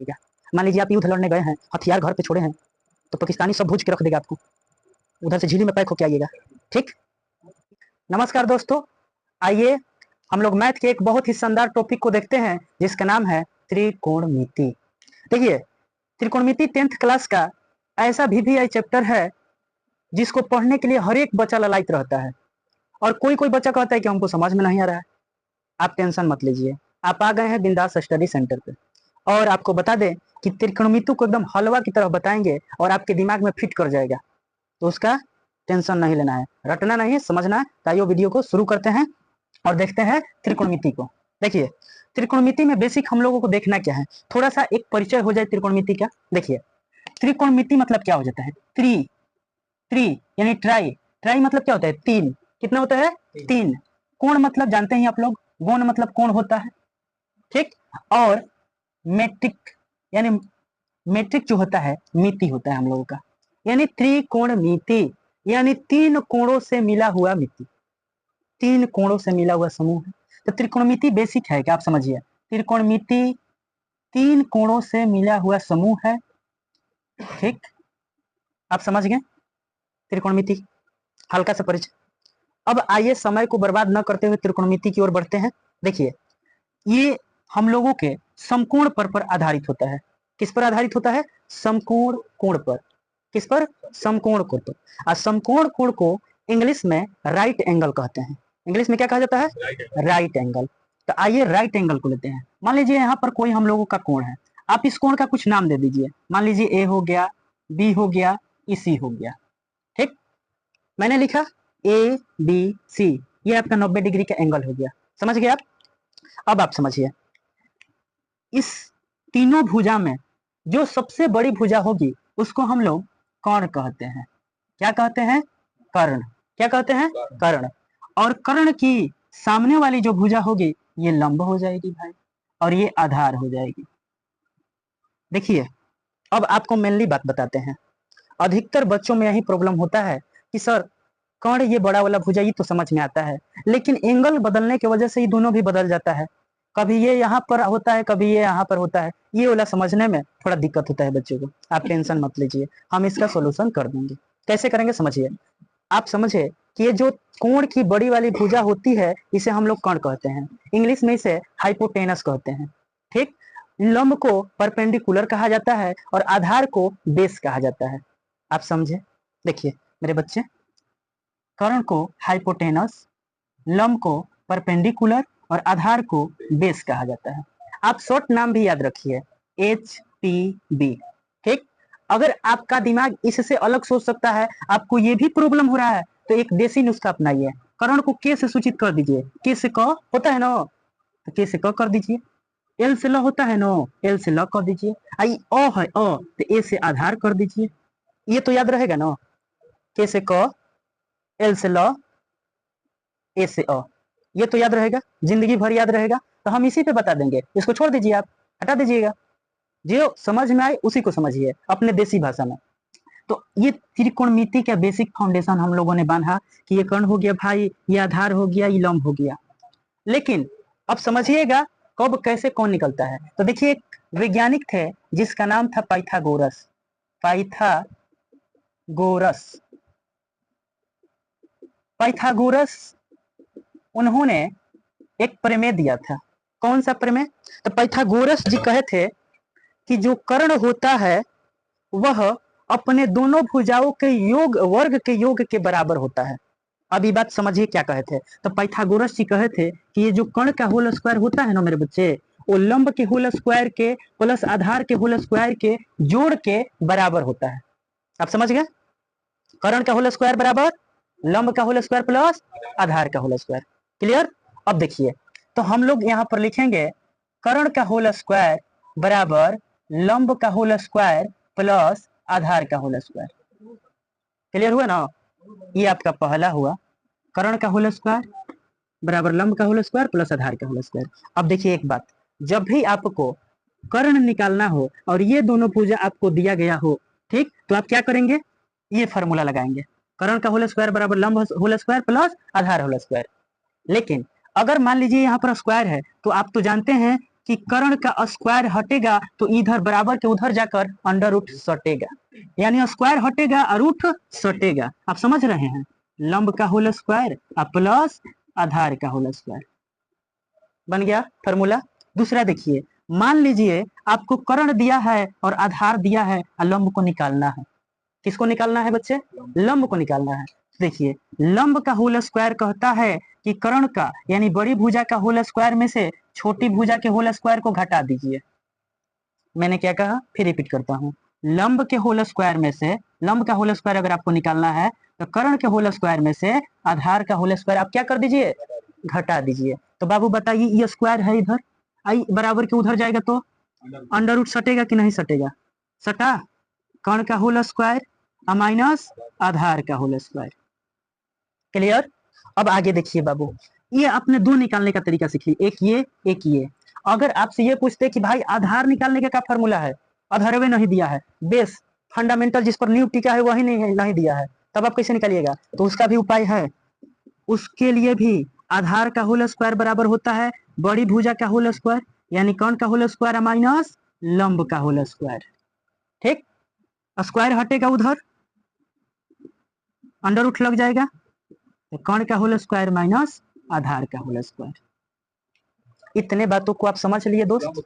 ठीक है। मान लीजिए आप युद्ध लड़ने गए हैं, हथियार घर पे छोड़े हैं, तो पाकिस्तानी सब भूज के रख देगा आपको, उधर से झीली में पैक होके आइएगा। ठीक। नमस्कार दोस्तों, आइए हम लोग मैथ के एक बहुत ही शानदार टॉपिक को देखते हैं जिसका नाम है त्रिकोणमिति। देखिए, त्रिकोणमिति 10th क्लास का ऐसा VVI चैप्टर है जिसको पढ़ने के लिए हर एक बच्चा ललायित रहता है, और कोई कोई बच्चा कहता है कि हमको समझ में नहीं आ रहा है। आप टेंशन मत लीजिए, आप आ गए हैं बिंदास स्टडी सेंटर पे, और आपको बता दें कि त्रिकोणमिति को एकदम हलवा की तरह बताएंगे और आपके दिमाग में फिट कर जाएगा, तो उसका टेंशन नहीं लेना है, रटना नहीं है, समझना है। ताइयो वीडियो को शुरू करते हैं और देखते हैं त्रिकोणमिति को। देखिए, त्रिकोणमिति में बेसिक हम लोगों को देखना क्या है, थोड़ा सा एक परिचय हो जाए त्रिकोणमिति का। देखिए, त्रिकोणमिति मतलब क्या हो जाता है, त्रि यानी ट्राई, ट्राई मतलब क्या होता है, तीन। कितना होता है, तीन। कोण मतलब जानते हैं आप लोग, गोण मतलब कोण होता है। ठीक। और मेट्रिक यानी मेट्रिक जो होता है मिति होता है हम लोगों का, यानी त्रिकोणमिति यानी तीन कोणों से मिला हुआ मिति, तीन कोणों से मिला हुआ समूह है। तो त्रिकोणमिति बेसिक है क्या, आप समझिए। त्रिकोणमिति तीन कोणों से मिला हुआ समूह है। ठीक, आप समझ गए त्रिकोणमिति, हल्का सा परिचय। अब आइए समय को बर्बाद न करते हुए त्रिकोणमिति की ओर बढ़ते हैं। देखिए, ये हम लोगों के समकोण पर आधारित होता है। किस पर आधारित होता है, समकोण कोण पर। किस पर, समकोण कोण पर। और समकोण कोण को इंग्लिश में राइट एंगल कहते हैं। इंग्लिश में क्या कहा जाता है, राइट एंगल। तो आइए राइट एंगल को लेते हैं। मान लीजिए यहाँ पर कोई हम लोगों का कोण है, आप इस कोण का कुछ नाम दे दीजिए। मान लीजिए ए हो गया, बी हो गया, सी हो गया। ठीक, मैंने लिखा ABC, ये आपका 90 डिग्री का एंगल हो गया। समझ गए आप। अब आप समझिए, इस तीनों भुजा में जो सबसे बड़ी भुजा होगी उसको हम लोग कर्ण कहते हैं। क्या कहते हैं, कर्ण। क्या कहते हैं, कर्ण। और कर्ण की सामने वाली जो भुजा होगी ये लंब हो जाएगी भाई, और ये आधार हो जाएगी। देखिए, अब आपको मेनली बात बताते हैं। अधिकतर बच्चों में यही प्रॉब्लम होता है कि सर कर्ण ये बड़ा वाला भुजा ये तो समझ में आता है, लेकिन एंगल बदलने की वजह से ये दोनों भी बदल जाता है। कभी ये यहाँ पर होता है, कभी ये यहाँ पर होता है। ये वाला समझने में थोड़ा दिक्कत होता है बच्चों को। आप टेंशन मत लीजिए, हम इसका सोल्यूशन कर देंगे। कैसे करेंगे समझिए। आप समझे कि ये जो कोण की बड़ी वाली भुजा होती है इसे हम लोग कर्ण कहते हैं। इंग्लिश में इसे हाइपोटेनस कहते हैं। ठीक। लंब को परपेंडिकुलर कहा जाता है और आधार को बेस कहा जाता है। आप समझे। देखिए मेरे बच्चे, कर्ण को हाइपोटेनस, लंब को परपेंडिकुलर और आधार को बेस कहा जाता है। आप शॉर्ट नाम भी याद रखिए, HPB। ठीक। अगर आपका दिमाग इससे अलग सोच सकता है, आपको ये भी प्रॉब्लम हो रहा है, तो एक देसी नुस्खा अपनाइए। कर्ण को के से सूचित कर दीजिए। के से क होता है ना, तो के से क कर दीजिए। एल से ल होता है ना, एल से ल कर दीजिए। आई अ है अ, तो ए से आधार कर दीजिए। ये तो याद रहेगा ना, के से क, एल से ल, ए से अ, ये तो याद रहेगा, जिंदगी भर याद रहेगा। तो हम इसी पे बता देंगे, इसको छोड़ दीजिए, आप हटा दीजिएगा। जो समझ में आए उसी को समझिए अपने देसी भाषा में। तो ये त्रिकोणमिति का बेसिक फाउंडेशन हम लोगों ने बांधा कि ये कर्ण हो गया भाई, ये आधार हो गया, ये लंब हो गया। लेकिन अब समझिएगा कब कैसे कौन निकलता है। तो देखिए, एक वैज्ञानिक थे जिसका नाम था पाइथागोरस। पाइथागोरस, पाइथागोरस उन्होंने एक प्रमेय दिया था। कौन सा प्रमेय, तो पाइथागोरस जी कहे थे कि जो कर्ण होता है वह अपने दोनों भुजाओं के योग, वर्ग के योग के बराबर होता है। अब ये बात समझिए क्या कहे थे। तो पाइथागोरस जी कहे थे कि ये जो कर्ण का होल स्क्वायर होता है ना मेरे बच्चे, वो लंब के होल स्क्वायर के प्लस आधार के होल स्क्वायर के जोड़ के बराबर होता है। आप समझ गए, कर्ण का होल स्क्वायर बराबर लंब का होल स्क्वायर प्लस आधार का होल स्क्वायर। क्लियर। अब देखिए, तो हम लोग यहाँ पर लिखेंगे कर्ण का होल स्क्वायर बराबर लंब का होल स्क्वायर प्लस आधार का होल स्क्वायर। क्लियर हुआ ना, ये आपका पहला हुआ, कर्ण का होल स्क्वायर बराबर लंब का होल स्क्वायर प्लस आधार का होल स्क्वायर। अब देखिए एक बात, जब भी आपको कर्ण निकालना हो और ये दोनों भुजा आपको दिया गया हो, ठीक, तो आप क्या करेंगे, ये फॉर्मूला लगाएंगे, कर्ण का होल स्क्वायर बराबर लंब होल स्क्वायर प्लस आधार होल स्क्वायर। लेकिन अगर मान लीजिए यहाँ पर स्क्वायर है, तो आप तो जानते हैं कि कर्ण का स्क्वायर हटेगा तो इधर बराबर के उधर जाकर अंडर रूट सटेगा, यानी स्क्वायर हटेगा और रूट सटेगा। आप समझ रहे हैं? लंब का होल स्क्वायर प्लस आधार का होल स्क्वायर बन गया फॉर्मूला। दूसरा देखिए, मान लीजिए आपको कर्ण दिया है और आधार दिया है और लंब को निकालना है। किसको निकालना है बच्चे? लंब को निकालना है। देखिए, लंब का होल स्क्वायर कहता है कि कर्ण का यानी बड़ी भुजा का होल स्क्वायर में से छोटी भुजा के होल स्क्वायर को घटा दीजिए। मैंने क्या कहा, फिर रिपीट करता हूँ। लंब के होल स्क्वायर में से, लंब का होल स्क्वायर अगर आपको निकालना है तो कर्ण के होल स्क्वायर में से आधार का होल स्क्वायर आप क्या कर दीजिए, घटा दीजिए। तो बाबू बताइए, ये स्क्वायर है इधर, आई बराबर के उधर जाएगा तो अंडर रूट सटेगा कि नहीं सटेगा? सटा। कर्ण का होल स्क्वायर माइनस आधार का होल स्क्वायर। क्लियर? अब आगे देखिए बाबू, ये आपने दो निकालने का तरीका सीख ली, एक ये एक ये। अगर आपसे ये पूछते कि भाई आधार निकालने का क्या फॉर्मूला है, आधार नहीं दिया है, बेस फंडामेंटल जिस पर न्यू टिका है वही नहीं दिया है, तब आप कैसे निकालिएगा? तो उसका भी उपाय है। उसके लिए भी आधार का होल स्क्वायर बराबर होता है बड़ी भुजा का होल स्क्वायर, यानी कर्ण का होल स्क्वायर माइनस लंब का होल स्क्वायर। ठीक, स्क्वायर हटेगा उधर, अंडर रूट लग जाएगा, तो कर्ण का होल स्क्वायर माइनस आधार का होल स्क्वायर। इतने बातों को आप समझ लिए दोस्त?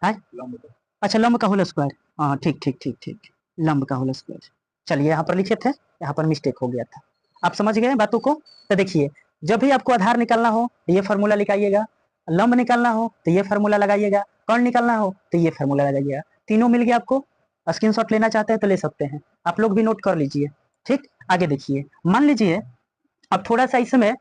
अच्छा, लंब का होल स्क्वायर, हाँ ठीक ठीक ठीक ठीक, लंब का होल स्क्वायर। चलिए, यहाँ पर लिखे थे, यहाँ पर मिस्टेक हो गया था। आप समझ गए बातों को? तो देखिए, जब भी आपको आधार निकालना हो तो ये फार्मूला लिखाइएगा, लंब निकालना हो तो ये फार्मूला लगाइएगा, कर्ण निकालना हो तो ये फार्मूला लगाइएगा। तीनों मिल गया आपको। स्क्रीनशॉट लेना चाहते हैं तो ले सकते हैं, आप लोग भी नोट कर लीजिए। ठीक, आगे देखिए, मान लीजिए अब थोड़ा सा इसमें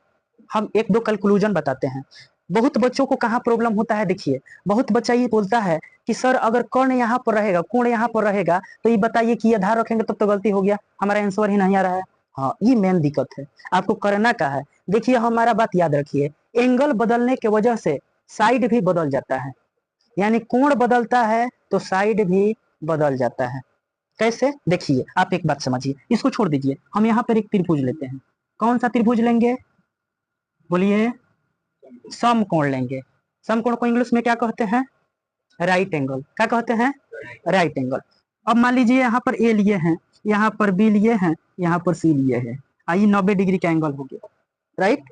हम एक दो कंक्लूजन बताते हैं। बहुत बच्चों को कहाँ प्रॉब्लम होता है, देखिए, बहुत बच्चा ये बोलता है कि सर अगर कर्ण यहाँ पर रहेगा, कोण यहाँ पर रहेगा, तो ये बताइए कि आधार रखेंगे तब तो गलती हो गया, हमारा आंसर ही नहीं आ रहा है। हाँ, ये मेन दिक्कत है, आपको करना क्या है। देखिए, हमारा बात याद रखिए, एंगल बदलने की वजह से साइड भी बदल जाता है, यानी कोण बदलता है तो साइड भी बदल जाता है। कैसे? देखिए, आप एक बात समझिए, इसको छोड़ दीजिए, हम यहाँ पर एक त्रिभुज लेते हैं। कौन सा त्रिभुज लेंगे, बोलिए? समकोण लेंगे। समकोण को इंग्लिश में क्या कहते हैं? Right angle. क्या कहते हैं? Right angle. अब मान लीजिए यहाँ पर ए लिए हैं, यहाँ पर बी लिए हैं, यहाँ पर सी लिए हैं, आइए 90 डिग्री का एंगल हो गया, राइट।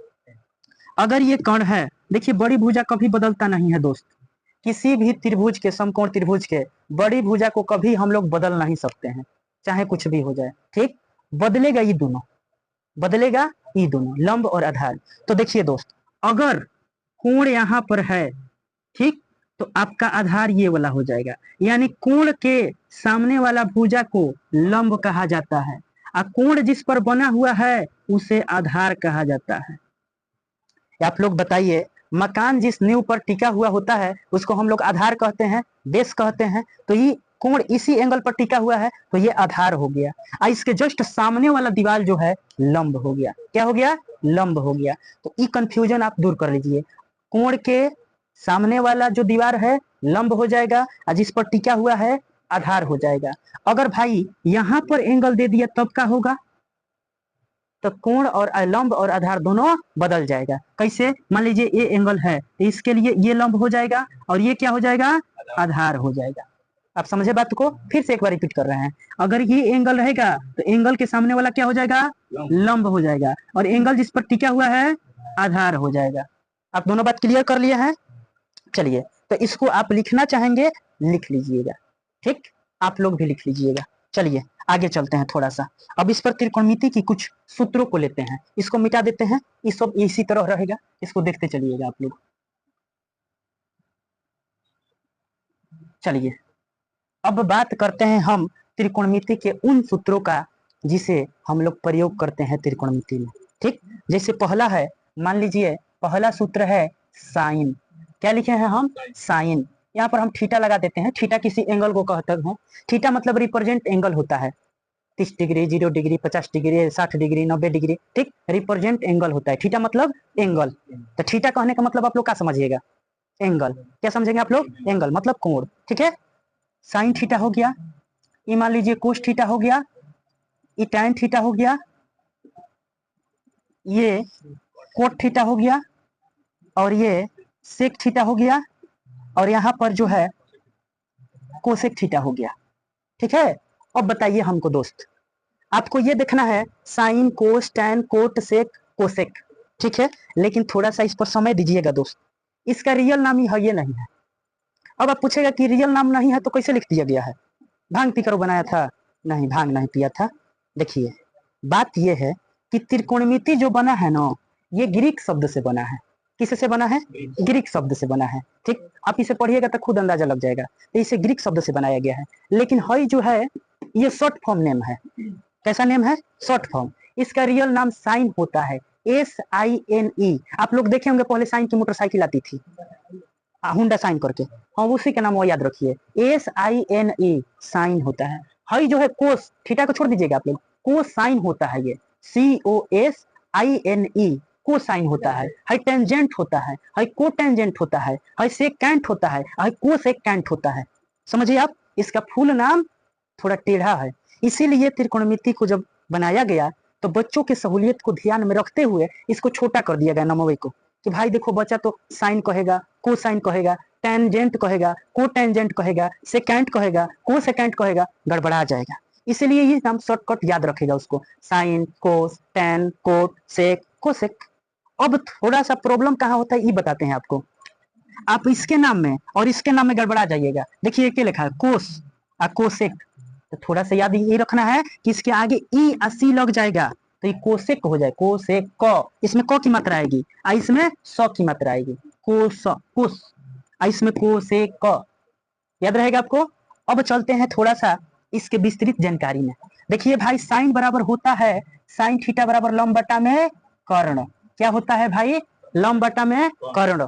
अगर ये कर्ण है, देखिए बड़ी भुजा कभी बदलता नहीं है दोस्त, किसी भी त्रिभुज के, समकोण त्रिभुज के बड़ी भुजा को कभी हम लोग बदल नहीं सकते हैं, चाहे कुछ भी हो जाए। ठीक, बदलेगा ये दोनों, बदलेगा ये दोनों, लंब और आधार। तो देखिए दोस्त, अगर कोण यहाँ पर है, ठीक, तो आपका आधार ये वाला हो जाएगा, यानी कोण के सामने वाला भुजा को लंब कहा जाता है, और कोण जिस पर बना हुआ है उसे आधार कहा जाता है। आप लोग बताइए, मकान जिस नींव पर टिका हुआ होता है उसको हम लोग आधार कहते हैं, बेस कहते हैं, तो ये कोण इसी एंगल पर टिका हुआ है तो ये आधार हो गया, और इसके जस्ट सामने वाला दीवार जो है लंब हो गया। क्या हो गया? लंब हो गया। तो ये कंफ्यूजन आप दूर कर लीजिए, कोण के सामने वाला जो दीवार है लंब हो जाएगा, और जिस पर टिका हुआ है आधार हो जाएगा। अगर भाई यहाँ पर एंगल दे दिया तब क्या होगा? तो कोण और लंब और आधार दोनों बदल जाएगा। कैसे? मान लीजिए ये एंगल है तो इसके लिए ये लंब हो जाएगा और ये क्या हो जाएगा? आधार हो जाएगा। आप समझे बात को? फिर से एक बार रिपीट कर रहे हैं, अगर ये एंगल रहेगा तो एंगल के सामने वाला क्या हो जाएगा? लंब हो जाएगा, और एंगल जिस पर टिका हुआ है आधार हो जाएगा। आप दोनों बात क्लियर कर लिए हैं? चलिए, तो इसको आप लिखना चाहेंगे लिख लीजिएगा, ठीक, आप लोग भी लिख लीजिएगा। चलिए आगे चलते हैं थोड़ा सा, अब इस पर त्रिकोणमिति की कुछ सूत्रों को लेते हैं, इसको मिटा देते हैं, इस सब इसी तरह रहेगा, इसको देखते चलिएगा आप लोग। चलिए अब बात करते हैं हम त्रिकोणमिति के उन सूत्रों का जिसे हम लोग प्रयोग करते हैं त्रिकोणमिति में। ठीक, जैसे पहला है, मान लीजिए पहला सूत्र है साइन। क्या लिखे हैं हम? साइन। यहाँ पर हम थीटा लगा देते हैं, थीटा किसी एंगल को कहते हैं, थीटा मतलब रिप्रेजेंट एंगल होता है, 30 degree, 0 degree, 50 degree, 60 degree, 90 degree, ठीक, रिप्रेजेंट एंगल होता है, थीटा मतलब एंगल। तो थीटा कहने का मतलब आप लोग क्या समझिएगा? एंगल। क्या समझेंगे आप लोग? एंगल मतलब कोण। ठीक है, साइन थीटा हो गया, ये मान लीजिए कोस थीटा हो गया, ये टैन थीटा हो गया, ये कोट थीटा हो गया, और ये सेक थीटा हो गया, और यहाँ पर जो है कोसेक थीटा हो गया। ठीक है, अब बताइए हमको दोस्त, आपको ये देखना है sine cos tan cot sec cosec, ठीक है, लेकिन थोड़ा सा इस पर समय दीजिएगा दोस्त, इसका रियल नाम ही है ये नहीं है। अब आप पूछेगा कि रियल नाम नहीं है तो कैसे लिख दिया गया है, भांग पीकर बनाया था? नहीं, भांग नहीं पिया था। देखिए बात यह है कि त्रिकोणमिति जो बना है ना, ये ग्रीक शब्द से बना है। किससे बना है? ग्रीक शब्द से बना है। ठीक, आप इसे पढ़िएगा तो खुद अंदाजा लग जाएगा, तो इसे ग्रीक शब्द से बनाया गया है। लेकिन हई जो है ये शॉर्ट फॉर्म नेम है। कैसा नेम है? Short form. इसका रियल नाम साइन होता है, SINE। आप लोग देखे होंगे पहले साइन की मोटरसाइकिल आती थी, हुंडा साइन करके, हाँ उसी का नाम वो याद रखिए, SINE, साइन होता है। हई जो है कोस, थीटा को छोड़ दीजिएगा आप लोग, कोसाइन होता है ये, COSINE, कोसाइन होता है। हई टेंजेंट होता है, हई कोटेंजेंट होता है, हई सेकेंट होता है, हई कोसेकेंट होता है। समझिए आप, इसका फुल नाम थोड़ा टेढ़ा है, इसीलिए त्रिकोणमिति को जब बनाया गया तो बच्चों की सहूलियत को ध्यान में रखते हुए इसको छोटा कर दिया गया नमवे को, कि भाई देखो बच्चा तो साइन कहेगा, कोसाइन कहेगा, टेंजेंट कहेगा, कोटेंजेंट कहेगा, सेकेंट कहेगा, कोसेकेंट कहेगा, गड़बड़ा जाएगा। इसलिए ये नाम शॉर्टकट याद रखेगा उसको, sine cos tan cot sec cosec. अब थोड़ा सा प्रॉब्लम कहाँ होता है ये बताते हैं आपको। आप इसके नाम में और इसके नाम में गड़बड़ा जाइएगा। देखिए क्या लिखा है, कोस और कोसेक, तो थोड़ा सा याद ये रखना है कि इसके आगे ई और सी लग जाएगा तो ये कोसेक हो जाए, कोसेक क, इसमें क की मात्रा आएगी और इसमें स की मात्रा आएगी, कोस कोस, और इसमें कोसेक क। याद रहेगा आपको। अब चलते हैं थोड़ा सा इसके विस्तृत जानकारी में। देखिए भाई, साइन बराबर होता है साइन थीटा बराबर लंब बटा में कर्ण। क्या होता है भाई? लंब बटा में कर्ण,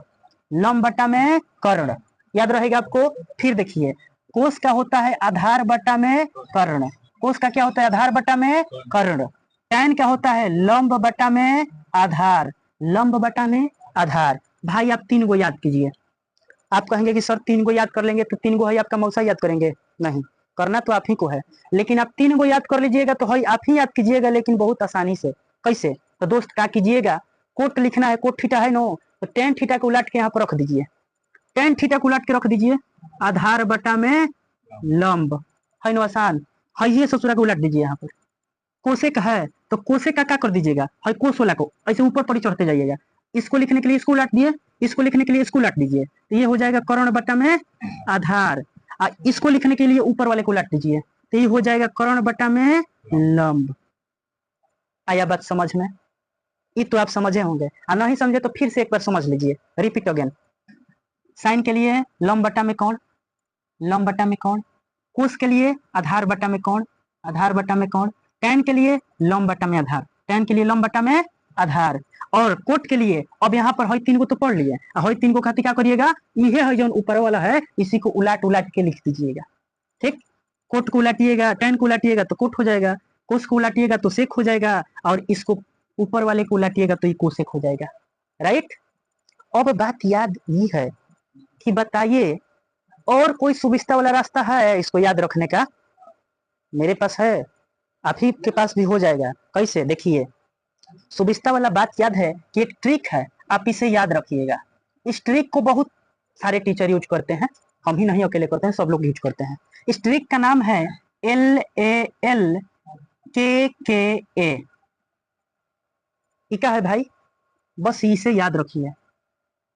लंब बटा में कर्ण, याद रहेगा आपको। फिर देखिए कोस का होता है आधार बटा में कर्ण, कोस का क्या होता है? आधार बटा में कर्ण। टैन का होता है लंब बटा में आधार, लंब बटा में आधार। भाई आप 3 गो याद कीजिए। आप कहेंगे कि सर 3 गो याद कर लेंगे तो 3 गो है आपका मौसा याद करेंगे? नहीं, करना तो आप ही को है, लेकिन आप 3 गो याद कर लीजिएगा तो है आप ही याद कीजिएगा, लेकिन बहुत आसानी से। कैसे? तो दोस्त क्या कीजिएगा, कोट लिखना है, कोट थीटा है नो, तो टेन थीटा को उलट के यहाँ पर रख दीजिए, टेन थीटा को उलट के रख दीजिए, आधार बटा में लंब, है नो आसान, है ये ससुरा को उलट दीजिए यहाँ पर। कोसेक है तो कोसेक का क्या कर दीजिएगा, है कोस वाला को ऐसे ऊपर पर चढ़ते जाइएगा, इसको लिखने के लिए इसको उलट दिए, इसको लिखने के लिए इसको उलट दीजिए, तो ये हो जाएगा कर्ण बटा में आधार। इसको लिखने के लिए ऊपर वाले को उलट दीजिए, तो ये हो जाएगा कर्ण बटा में लंब। आया बात समझ में? ये तो आप समझे होंगे, और नहीं समझे तो फिर से एक बार समझ लीजिए, रिपीट अगेन। साइन के लिए लंब बटा में कौन, लंब बटा में कौन, कोस के लिए आधार बटा में कौन, आधार बटा में कौन, टैन के लिए लंब बटा में आधार, टैन के लिए लंब बटा में आधार, और कोट के लिए अब यहाँ पर हई 3 को तो पढ़ लिए, हई 3 को खातिर क्या करिएगा, ये है जो ऊपर वाला है इसी को उलट उलट के लिख दीजिएगा। ठीक, कोट को उलटिएगा, टैन को उलटिएगा तो कोट हो जाएगा, कोस को उलटिएगा तो सेक हो जाएगा, और इसको ऊपर वाले को उलटिएगा तो ये कोसेक हो जाएगा। राइट। अब बात याद ये है कि बताइए और कोई सुविस्ता वाला रास्ता है इसको याद रखने का? मेरे पास है, आप ही के पास भी हो जाएगा। कैसे? देखिए, सुविस्ता वाला बात याद है कि एक ट्रिक है, आप इसे याद रखिएगा। इस ट्रिक को बहुत सारे टीचर यूज करते हैं, हम ही नहीं अकेले करते हैं, सब लोग यूज करते हैं। इस ट्रिक का नाम है LALKKA। क्या है भाई? बस इसे याद रखिए।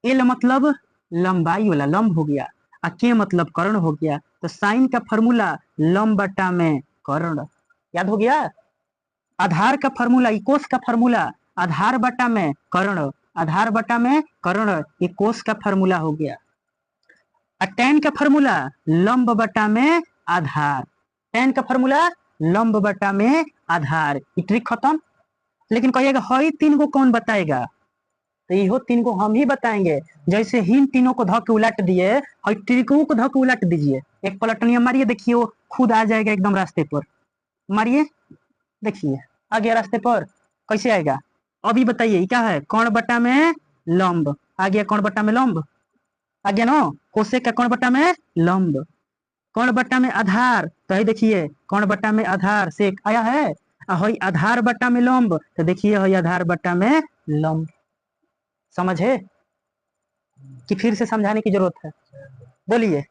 एल मतलब लंबाई वाला, लंब हो गया, और के मतलब कर्ण हो गया, तो साइन का फॉर्मूला लंब बटा में कर्ण, याद हो गया। आधार का फॉर्मूला, कोस का फॉर्मूला आधार बटा में कर्ण, आधार बटा में कर्ण, ये कोस का फॉर्मूला हो गया। टैन का फॉर्मूला लंब बटा में आधार, टैन का फॉर्मूला लंब बटा में आधार, ये ट्रिक खत्म। लेकिन कहिएगा हई 3 को कौन बताएगा, तो यो 3 को हम ही बताएंगे। जैसे हिन तीनों को धक उलट दिए, हई ट्रिकों को धक उलट दीजिए, एक पलटनिया मारिए, देखिए वो खुद आ जाएगा एकदम रास्ते पर, मारिए, देखिए आ गया रास्ते पर। कैसे आएगा अभी बताइए? क्या है? कर्ण बटा में लंब आ गया, कर्ण बटा में लंब आ गया ना, कोसेक का कर्ण बटा में लंब, कर्ण बटा में आधार, तो है देखिए कर्ण बटा में आधार सेक आया है, हई आधार बटा में लंब, तो देखिए हई आधार बटा में लंब। समझ है कि फिर से समझाने की जरूरत है? बोलिए,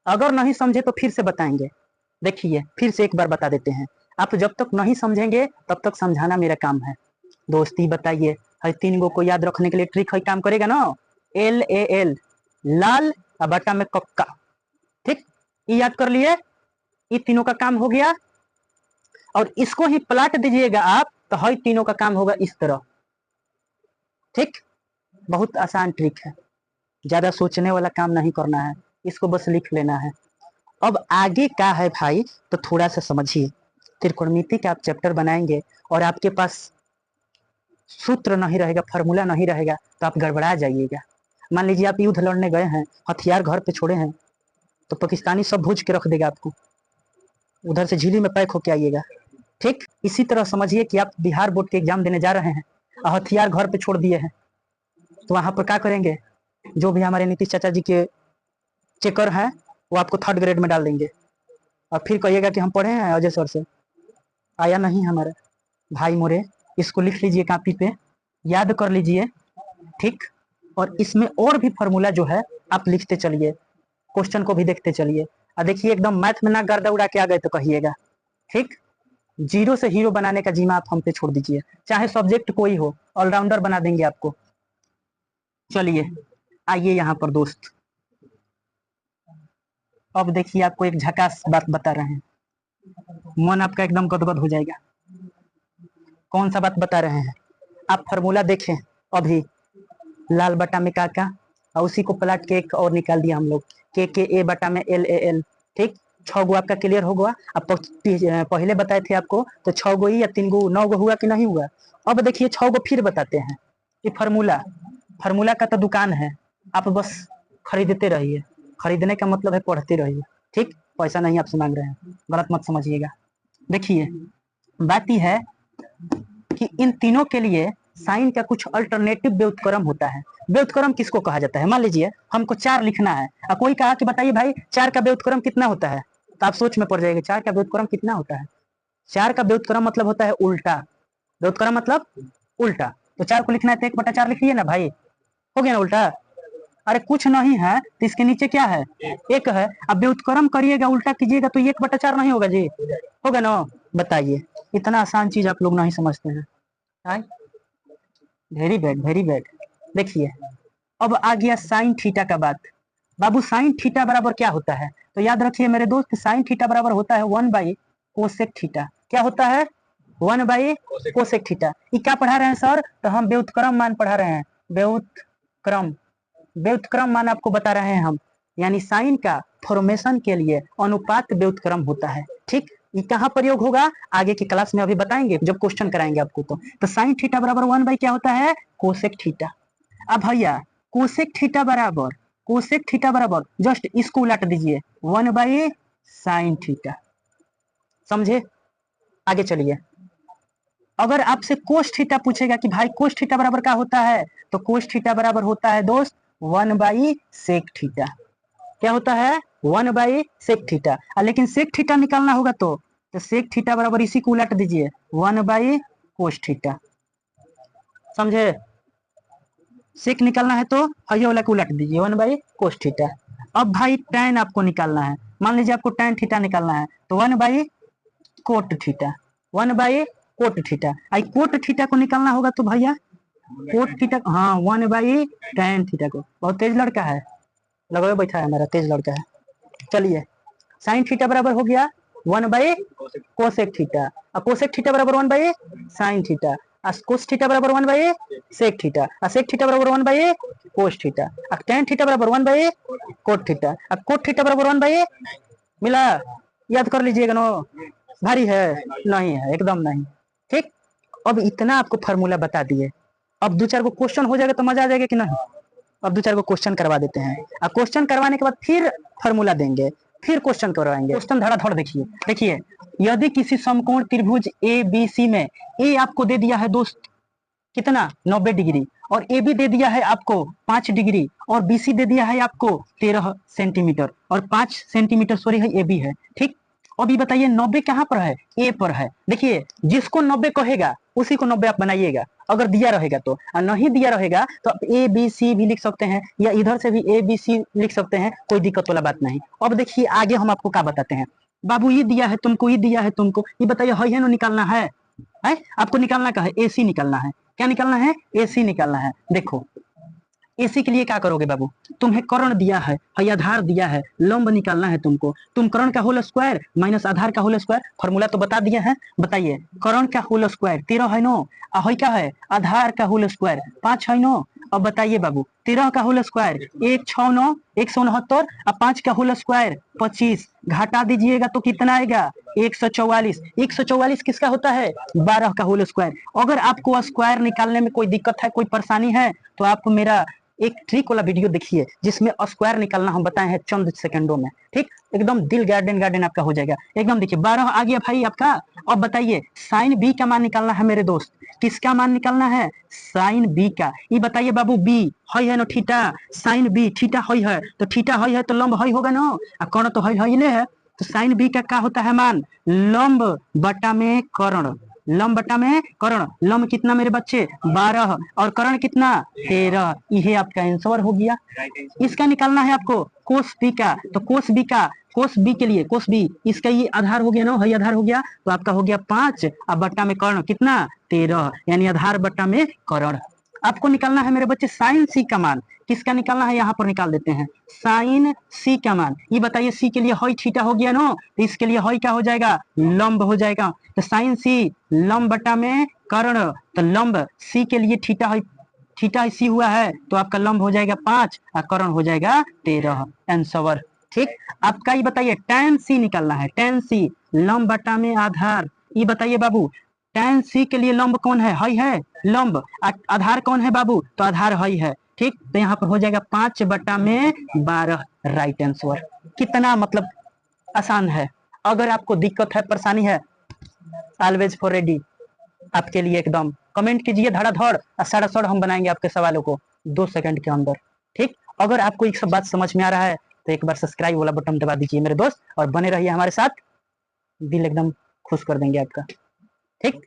अगर नहीं समझे तो फिर से बताएंगे। देखिए फिर से एक बार बता देते हैं, आप जब तक नहीं समझेंगे तब तक समझाना मेरा काम है। दोस्ती बताइए, हर 3 गो को याद रखने के लिए ट्रिक है, काम करेगा ना। LAL, लाल और बटा में कक्का, ठीक, ये याद कर लिए, ये तीनों का काम हो गया। और इसको ही पलट दीजिएगा आप तो हर तीनों का काम होगा इस तरह, ठीक। बहुत आसान ट्रिक है, ज्यादा सोचने वाला काम नहीं करना है, इसको बस लिख लेना है। अब आगे का है भाई, तो थोड़ा सा समझिए। त्रिकोणमिति का आप चैप्टर बनाएंगे और आपके पास सूत्र नहीं रहेगा, फार्मूला नहीं रहेगा, तो आप गड़बड़ा जाइएगा। मान लीजिए आप युद्ध लड़ने गए हैं, हथियार घर पे छोड़े हैं, तो पाकिस्तानी सब भूज के रख देगा आपको, उधर से झीली में पैक होके आइएगा, ठीक। इसी तरह समझिए कि आप बिहार बोर्ड के एग्जाम देने जा रहे हैं और हथियार घर पे छोड़ दिए हैं, तो वहां पर क्या करेंगे, जो भी हमारे नीतीश चाचा जी के चेकर हैं वो आपको 3rd ग्रेड में डाल देंगे और फिर कहिएगा कि हम पढ़े हैं अजय सर से, आया नहीं हमारा। भाई मोरे, इसको लिख लीजिए कॉपी पे, याद कर लीजिए, ठीक। और इसमें और भी फार्मूला जो है आप लिखते चलिए, क्वेश्चन को भी देखते चलिए। और देखिए एकदम मैथ में ना गर्दा उड़ा के आ गए तो कहिएगा, ठीक। 0 से हीरो बनाने का जिम्मा आप हम पे छोड़ दीजिए, चाहे सब्जेक्ट कोई हो, ऑलराउंडर बना देंगे आपको। चलिए आइए यहाँ पर दोस्त, अब देखिए आपको एक झकास बात बता रहे हैं, मन आपका एकदम गदगद हो जाएगा। कौन सा बात बता रहे हैं, आप फार्मूला देखें अभी, लाल बटा में काका, और उसी को पलट के एक और निकाल दिया हम लोग, के ए बटा में LAL, ठीक। 6 गो आपका क्लियर हो गया। अब पहले बताए थे आपको तो 6 गो ही या 3 गो, 9 गो हुआ कि नहीं हुआ। अब देखिए 6 गो फिर बताते हैं। ये फार्मूला का तो दुकान है, आप बस खरीदते रहिए, खरीदने का मतलब है पढ़ते रहिए, ठीक। पैसा नहीं आपसे मांग रहे हैं, गलत मत समझिएगा। देखिए बात यह है कि इन तीनों के लिए साइन का कुछ अल्टरनेटिव व्युत्क्रम होता है। व्युत्क्रम किसको कहा जाता है, मान लीजिए हमको 4 लिखना है और कोई कहा कि बताइए भाई 4 का व्युत्क्रम कितना होता है, तो आप सोच में पड़ जाएंगे 4 का व्युत्क्रम कितना होता है। 4 का व्युत्क्रम मतलब होता है उल्टा, व्युत्क्रम मतलब उल्टा। तो 4 को लिखना है तो 1/4 लिखिए ना भाई, हो गया ना उल्टा। अरे कुछ नहीं है तो इसके नीचे क्या है, 1 है। अब व्युत्क्रम करिएगा उल्टा कीजिएगा तो 1/4 नहीं होगा जी, होगा ना। बताइए, इतना आसान चीज आप लोग नहीं समझते हैं। Very bad, very bad. देखिए अब आ गया साइन थीटा का बात। बाबू साइन थीटा बराबर क्या होता है, तो याद रखिए मेरे दोस्त, साइन थीटा बराबर होता है 1/कोसेक थीटा। क्या होता है, 1/कोसेक थीटा। ये क्या पढ़ा रहे हैं सर, तो हम व्युत्क्रम मान पढ़ा रहे हैं, व्युत्क्रम मान आपको बता रहे हैं हम, यानी साइन का फॉर्मेशन के लिए अनुपात व्युत्क्रम होता है, ठीक। ये कहाँ प्रयोग होगा, आगे की क्लास में अभी बताएंगे जब क्वेश्चन कराएंगे आपको। तो साइन थीटा बराबर 1 क्या होता है, कोसेक थीटा। अब भैया कोसेक थीटा बराबर जस्ट इसको उलट दीजिए, 1/साइन थीटा। समझे, आगे चलिए। अगर आपसे कोस थीटा पूछेगा कि भाई कोस थीटा बराबर क्या होता है, तो कोस थीटा बराबर होता है दोस्त 1/सेक थीटा। क्या होता है, 1/सेक थीटा। लेकिन सेक थीटा निकालना होगा तो सेक थीटा बराबर इसी को उलट दीजिए, 1/कोस थीटा। समझे, सेक निकालना है तो ये वाला को उलट दीजिए, 1/कोस थीटा। अब भाई टैन आपको निकालना है, मान लीजिए आपको टैन थीटा निकालना है तो 1/कोट थीटा, 1/कोट थीटा। आई कोट थीटा को निकालना होगा तो भैया कोट थीटा, हाँ 1/टैन थीटा को। बहुत तेज लड़का है, लगा बैठा है हमारा, तेज लड़का है। चलिए साइन थीटा बराबर हो गया 1/कोसेक थीटा, और कोसेक थीटा बराबर 1/साइन थीटा, कोस थीटा बराबर 1/सेक थीटा, सेक थीटा बराबर 1/कोस थीटा, टैन थीटा बराबर 1/कोट थीटा, कोट थीटा बराबर 1/, मिला। याद कर लीजिएगा नो, भारी है नहीं है, एकदम नहीं, ठीक। अब इतना आपको फार्मूला बता दिए, अब 2-4 गो क्वेश्चन हो जाएगा तो मजा आ जाएगा कि नहीं। अब 2-4 गो क्वेश्चन करवा देते हैं, और क्वेश्चन करवाने के बाद फिर फार्मूला देंगे, फिर क्वेश्चन करवाएंगे। क्वेश्चन धड़ाधड़ देखिए। देखिए यदि किसी समकोण त्रिभुज ABC में ए आपको दे दिया है दोस्त कितना, 90 डिग्री, और ए बी दे दिया है आपको 5 डिग्री, और BC दे दिया है आपको 13 सेंटीमीटर, और 5 सेंटीमीटर सॉरी है AB है, ठीक। अभी बताइए 90 कहाँ पर है, ए पर है। देखिए जिसको 90 कहेगा उसी को 90 आप बनाइएगा, अगर दिया रहेगा तो, और नहीं दिया रहेगा तो आप ए बी सी भी लिख सकते हैं, या इधर से भी ए बी सी लिख सकते हैं, कोई दिक्कत वाला बात नहीं। अब देखिए आगे हम आपको क्या बताते हैं। बाबू ये दिया है तुमको, ये दिया है तुमको, ये बताइए है ना निकालना है? आपको निकालना क्या है? एसी निकालना है। क्या निकालना है? एसी निकालना है। देखो एसी के लिए क्या करोगे बाबू, तुम्हें कर्ण दिया है, आधार दिया है, लंब निकालना है तुमको। तुम कर्ण का होल स्क्वायर माइनस आधार का होल स्क्वायर, फॉर्मूला तो बता दिया है। बताइए कर्ण का होल स्क्वायर 13 है नो, क्या है आधार का होल स्क्वायर 5 है नो। अब बताइए बाबू 13 का होल स्क्वायर 169 169 और 5 का होल स्क्वायर 25, घटा दीजिएगा तो कितना आएगा 144। 144 किसका होता है? 12 का होल स्क्वायर। अगर आपको स्क्वायर निकालने में कोई दिक्कत है, कोई परेशानी है, तो आप मेरा एक ट्रिक वाला वीडियो देखिए जिसमें स्क्वायर निकालना हम बताए हैं चंद सेकंडों में। ठीक, एकदम दिल गार्डन आपका हो जाएगा एकदम। देखिए 12 आ गया भाई आपका। अब बताइए साइन बी का मान निकालना है मेरे दोस्त। किसका मान निकालना है? साइन बी का। ये बताइए बाबू बी है ना थीटा, साइन बी थीटा है, तो थीटा है तो लंब होगा ना, कर्ण तो है। तो साइन बी का क्या होता है मान? लंब बटा में कर्ण, लंब बटा में कर्ण। लंब कितना मेरे बच्चे? 12 और कर्ण कितना? 13। यह आपका आंसर हो गया। इसका निकालना है आपको कोस बी का, तो कोस बी का, कोस बी के लिए कोस बी, इसका ये आधार हो गया ना, है आधार हो गया, तो आपका हो गया 5 और बट्टा में कर्ण कितना? 13, यानी आधार बट्टा में कर्ण। आपको निकालना है मेरे बच्चे साइन सी का मान। किसका निकालना है? यहाँ पर निकाल देते हैं साइन सी का मान। ये बताइए सी के लिए हॉई थीटा हो गया ना, तो इसके लिए हॉई क्या हो जाएगा? लंब हो जाएगा। तो साइन सी लंब बटा में कर्ण, तो लंब सी के लिए थीटा है, थीटा सी हुआ है, तो आपका लंब हो जाएगा 5 और कर्ण हो जाएगा 13। आंसर ठीक। आपका ये बताइए tan सी निकालना है। tan सी लंब बटा में आधार। ये बताइए बाबू tan सी के लिए लंब कौन है? है लंब। आधार कौन है बाबू? तो आधार है। ठीक, तो यहाँ पर हो जाएगा 5 बटा में 12। Right answer. कितना मतलब आसान है। अगर आपको दिक्कत है, परेशानी है, ऑलवेज फॉर रेडी आपके लिए एकदम। कमेंट कीजिए धड़ाधड़, सड़ हम बनाएंगे आपके सवालों को 2 सेकंड के अंदर। ठीक, अगर आपको एक सब बात समझ में आ रहा है तो एक बार सब्सक्राइब वाला बटन दबा दीजिए मेरे दोस्त, और बने रहिए हमारे साथ। दिल एकदम खुश कर देंगे आपका। ठीक।